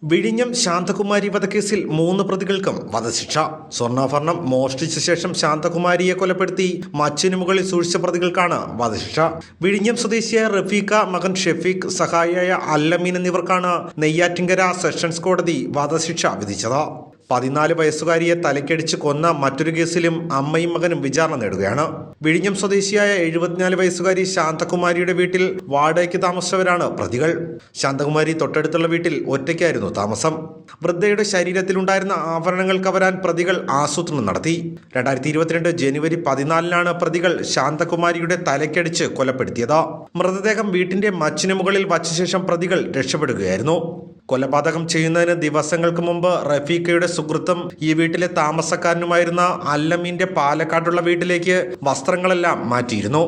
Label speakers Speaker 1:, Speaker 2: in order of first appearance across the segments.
Speaker 1: വിഴിഞ്ഞം ശാന്തകുമാരി വധക്കേസിൽ 3 പ്രതികൾക്കും വധശിക്ഷ. സ്വർണ്ണാഭരണം മോഷ്ടിച്ച ശേഷം ശാന്തകുമാരിയെ കൊലപ്പെടുത്തി മച്ചിനു മുകളിൽ സൂക്ഷിച്ച പ്രതികൾക്കാണ് വധശിക്ഷ. വിഴിഞ്ഞം സ്വദേശിയായ റഫീഖ, മകൻ ഷെഫീഖ്, സഹായിയായ അല്ലമീൻ എന്നിവർക്കാണ് നെയ്യാറ്റിൻകര സെഷൻസ് കോടതി വധശിക്ഷ വിധിച്ചത്. 14 വയസ്സുകാരിയെ തലക്കടിച്ച് കൊന്ന മറ്റൊരു കേസിലും അമ്മയും മകനും വിചാരണ നേടുകയാണ്. വിഴിഞ്ഞം സ്വദേശിയായ 74 വയസ്സുകാരി ശാന്തകുമാരിയുടെ വീട്ടിൽ വാടകയ്ക്ക് താമസിച്ചവരാണ് പ്രതികൾ. ശാന്തകുമാരി തൊട്ടടുത്തുള്ള വീട്ടിൽ ഒറ്റയ്ക്കായിരുന്നു താമസം. വൃദ്ധയുടെ ശരീരത്തിലുണ്ടായിരുന്ന ആഭരണങ്ങൾ കവരാൻ പ്രതികൾ ആസൂത്രണം നടത്തി. 2022 ജനുവരി 14 പ്രതികൾ ശാന്തകുമാരിയുടെ തലക്കടിച്ച് കൊലപ്പെടുത്തിയത്. മൃതദേഹം വീട്ടിന്റെ മച്ചിനു മുകളിൽ വച്ച ശേഷം പ്രതികൾ രക്ഷപ്പെടുകയായിരുന്നു. കൊലപാതകം ചെയ്യുന്നതിന് ദിവസങ്ങൾക്ക് മുമ്പ് റഫീഖയുടെ സുഹൃത്തും ഈ വീട്ടിലെ താമസക്കാരനുമായിരുന്ന അല്ലമീന്റെ പാലക്കാടുള്ള വീട്ടിലേക്ക് വസ്ത്രങ്ങളെല്ലാം മാറ്റിയിരുന്നു.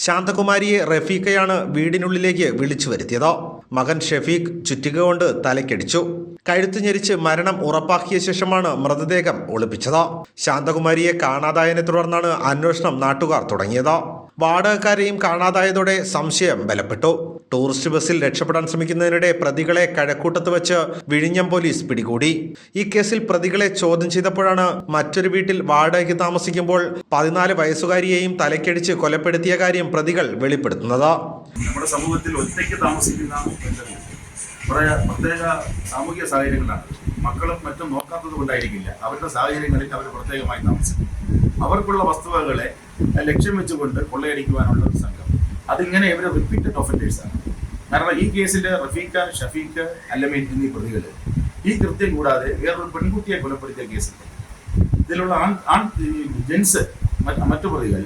Speaker 1: ശാന്തകുമാരിയെ റഫീഖയാണ് വീടിനുള്ളിലേക്ക് വിളിച്ചു വരുത്തിയത്. മകൻ ഷെഫീഖ് ചുറ്റിക കൊണ്ട് തലക്കടിച്ചു. കഴുത്ത് ഞെരിച്ച് മരണം ഉറപ്പാക്കിയ ശേഷമാണ് മൃതദേഹം ഒളിപ്പിച്ചത്. ശാന്തകുമാരിയെ കാണാതായതിനെ തുടർന്നാണ് അന്വേഷണം നാട്ടുകാർ തുടങ്ങിയത്. വാടകക്കാരെയും കാണാതായതോടെ സംശയം ബലപ്പെട്ടു. ടൂറിസ്റ്റ് ബസ്സിൽ രക്ഷപ്പെടാൻ ശ്രമിക്കുന്നതിനിടെ പ്രതികളെ കഴക്കൂട്ടത്ത് വെച്ച് വിഴിഞ്ഞം പോലീസ് പിടികൂടി. ഈ കേസിൽ പ്രതികളെ ചോദ്യം ചെയ്തപ്പോഴാണ് മറ്റൊരു വീട്ടിൽ വാടകയ്ക്ക് താമസിക്കുമ്പോൾ 14 വയസ്സുകാരിയെയും തലക്കടിച്ച് കൊലപ്പെടുത്തിയ കാര്യം പ്രതികൾ വെളിപ്പെടുത്തുന്നത്.
Speaker 2: നമ്മുടെ സമൂഹത്തിൽ ഒറ്റയ്ക്ക് താമസിക്കുന്ന പ്രത്യേക സാമൂഹിക സാഹചര്യങ്ങളാണ്. മക്കളും മറ്റും നോക്കാത്തത് കൊണ്ടായിരിക്കില്ല. അവരുടെ സാഹചര്യങ്ങളിൽ അവർ പ്രത്യേകമായി താമസിക്കും. അവർക്കുള്ള വസ്തുവകളെ ലക്ഷ്യം വെച്ചുകൊണ്ട് കൊള്ളയടിക്കുവാനുള്ള ഒരു സംഘം. അതിങ്ങനെ ഇവർ റിപ്പീറ്റഡ് ഒഫൻഡേഴ്സാണ്. കാരണം ഈ കേസിൽ റഫീഖ, ഷഫീഖ്, അല്ലമീൻ എന്നീ പ്രതികൾ ഈ കൃത്യം കൂടാതെ വേറൊരു പെൺകുട്ടിയെ കൊലപ്പെടുത്തിയ കേസുണ്ട്. ഇതിലുള്ള ജെൻസ് മറ്റു പ്രതികൾ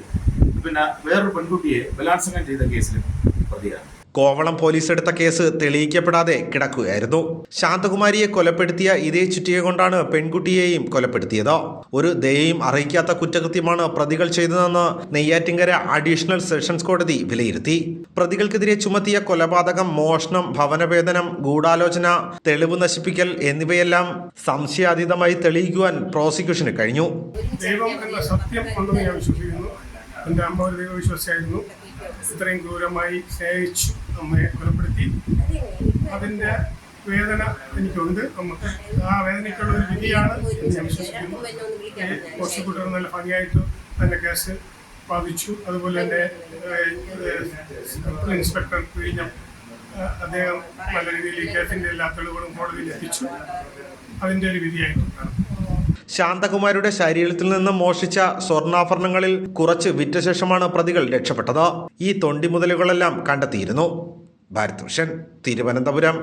Speaker 2: പിന്നെ വേറൊരു പെൺകുട്ടിയെ ബലാത്സംഗം ചെയ്ത കേസിലും പ്രതിയാണ്.
Speaker 1: കോവളം പോലീസ് എടുത്ത കേസ് തെളിയിക്കപ്പെടാതെ കിടക്കുകയായിരുന്നു. ശാന്തകുമാരിയെ കൊലപ്പെടുത്തിയ ഇതേ ചുറ്റിക കൊണ്ടാണ് പെൺകുട്ടിയെയും കൊലപ്പെടുത്തിയത്. ഒരു ദയയും അറിയിക്കാത്ത കുറ്റകൃത്യമാണ് പ്രതികൾ ചെയ്തതെന്ന് നെയ്യാറ്റിൻകര അഡീഷണൽ സെഷൻസ് കോടതി വിലയിരുത്തി. പ്രതികൾക്കെതിരെ ചുമത്തിയ കൊലപാതകം, മോഷണം, ഭവനഭേദനം, ഗൂഢാലോചന, തെളിവ് നശിപ്പിക്കൽ എന്നിവയെല്ലാം സംശയാതീതമായി തെളിയിക്കുവാൻ പ്രോസിക്യൂഷന് കഴിഞ്ഞു.
Speaker 3: ദൈവം എന്ന സത്യം ഉണ്ടെന്ന് ഞാൻ വിശ്വസിക്കുന്നു. എൻ്റെ അമ്മ ഒരു ദൈവവിശ്വാസിയായിരുന്നു. ഇത്രയും ക്രൂരമായി സ്നേഹിച്ചു അമ്മയെ കൊലപ്പെടുത്തി. അതിൻ്റെ വേദന എനിക്കുണ്ട്. നമുക്ക് ആ വേദനയ്ക്കുള്ള ഒരു വിധിയാണ് എന്ന് ഞാൻ വിശ്വസിക്കുന്നു. പ്രോസിക്യൂട്ടർ നല്ല ഭംഗിയായിട്ട് തന്നെ കേസ് വാദിച്ചു. അതുപോലെ തന്നെ ഇൻസ്പെക്ടർ വിഴിഞ്ഞം അദ്ദേഹം നല്ല രീതിയിൽ ഈ കേസിൻ്റെ എല്ലാ തെളിവുകളും കോടതിയിൽ എത്തിച്ചു. അതിൻ്റെ ഒരു വിധിയായിട്ടാണ്.
Speaker 1: ശാന്തകുമാരിയുടെ ശരീരത്തിൽ നിന്ന് മോഷ്ടിച്ച സ്വർണ്ണാഭരണങ്ങളിൽ കുറച്ച് വിറ്റ ശേഷമാണ് പ്രതികൾ രക്ഷപ്പെട്ടത്. ഈ തൊണ്ടിമുതലുകളെല്ലാം കണ്ടെത്തിയിരുന്നു. ഭാരത് വിഷൻ, തിരുവനന്തപുരം.